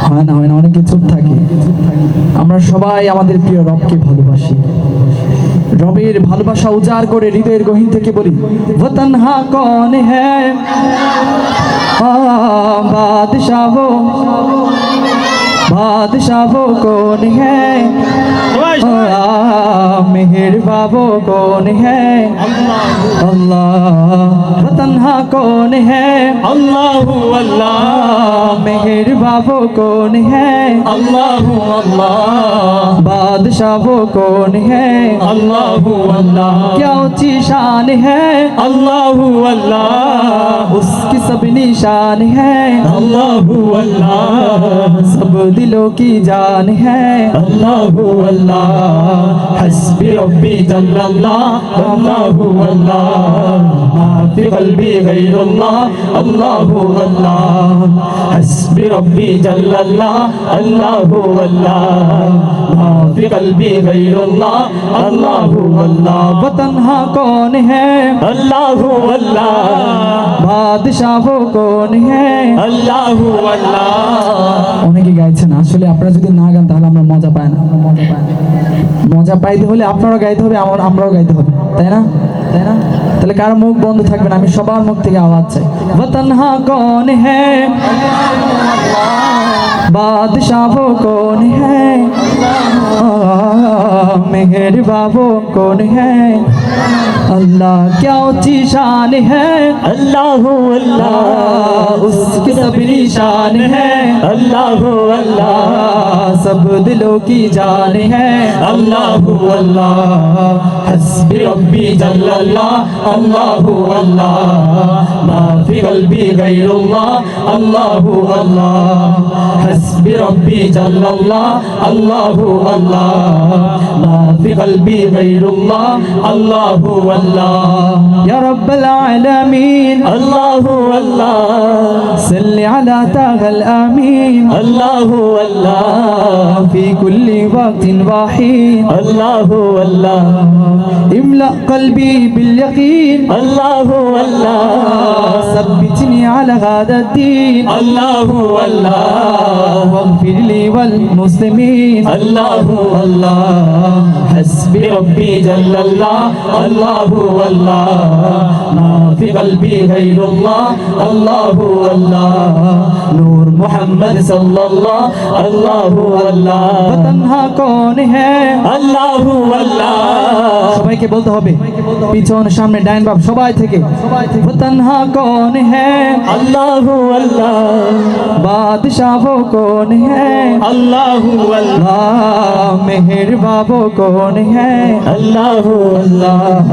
হয় না অনেকে চুপ থাকে। আমরা সবাই আমাদের প্রিয় রবকে ভালোবাসি। রবের ভালোবাসা উজাড় করে হৃদয়ের গহীন থেকে বলি, वो तन्हा कौन है बादशाह वो कौन है मेहरबा वो कौन है अल्लाह। वो तन्हा कौन है अल्लाहु अल्लाह मेहरबा वो कौन है अल्लाहु अल्लाह बादशाह वो कौन है अल्लाहु अल्लाह क्या ऊंची शान है अल्लाहु अल्लाह उसकी सब निशान है अल्लाहु अल्लाह सब दिलों की जान है अल्लाहु अल्लाह हस्बी रब्बी जल्लल्लाह अल्लाहु अल्लाह मा फी क़ल्बी गैरुल्लाह अल्लाहु अल्लाह हस्बी रब्बी जल्लल्लाह अल्लाहु अल्लाह मा फी क़ल्बी गैरुल्लाह अल्लाहु अल्लाह वो तन्हा कौन है अल्लाहु अल्लाह बादशाह वो कौन है अल्लाहु अल्लाह অনেকে গাইছেন, আসলে আপনারা যদি না গান তাহলে আমরা মজা পাই না। মজা পাইতে হলে আপনারাও গাইতে হবে, আমরাও গাইতে হবে, তাই না? তাহলে কারো মুখ বন্ধ থাকবে না, আমি সবার মুখ থেকে আওয়াজ চাই। वो तन्हा कौन है बादशाह वो कौन है मेहरबा वो कौन है अल्लाह क्या ऊंची शान है अल्लाहु अल्लाह उसकी सब निशान है अल्लाहु अल्लाह सब दिलों की जान है अल्लाहु अल्लाह हस्बी रब्बी जल्लल्लाह अल्लाहु अल्लाह मा फी क़ल्बी गैरुल्लाह अल्लाहु अल्लाह हस्बी रब्बी जल्लल्लाह अल्लाहु अल्लाह मा फी क़ल्बी गैरुल्लाह अल्लाहु अल्लाह या रब्बल आलमीन अल्लाहु अल्लाह सल्लि अला तागल आमीन अल्लाहु अल्लाह في كل وقت واحين अल्लाहु अल्लाह املأ قلبي باليقين अल्लाहु अल्लाह ثبتني على هذا الدين अल्लाहु अल्लाह واغفر لي والمسلمين अल्लाहु अल्लाह हस्बी रब्बी जल्लल्लाह अल्लाहु अल्लाह मा फी क़ल्बी गैरुल्लाह अल्लाहु अल्लाह नूर मुहम्मद सल्लल्लाह अल्लाहु अल्लाह वो तन्हा कौन है अल्लाहु अल्लाह সবাইকে বলতে হবে, পিছন সামনে ডাইন বাম সবাই থেকে। वो तन्हा कौन है अल्लाहु अल्लाह बादशाह वो कौन है अल्लाहु अल्लाह मेहरबा वो कौन है अल्लाहु अल्लाह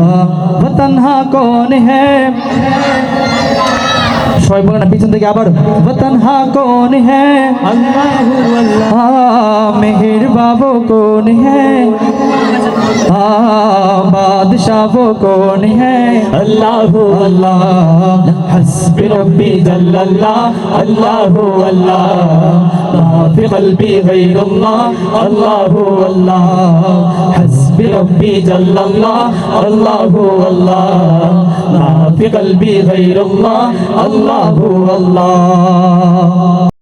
वो तन्हा कौन है সবাই বলে না পিছন থেকে আবার, वो तन्हा कौन है अल्लाहु अल्लाह मेहरबा वो कौन है बादशाह वो कौन है अल्लाहु अल्लाह हस्बी रब्बी जल्लल्लाह अल्लाहु अल्लाह मा फी क़ल्बी गैरुल्लाह अल्लाहु अल्लाह हस्बी रब्बी जल्लल्लाह अल्लाहु अल्लाह मा फी क़ल्बी गैरुल्लाह अल्लाहु अल्लाह।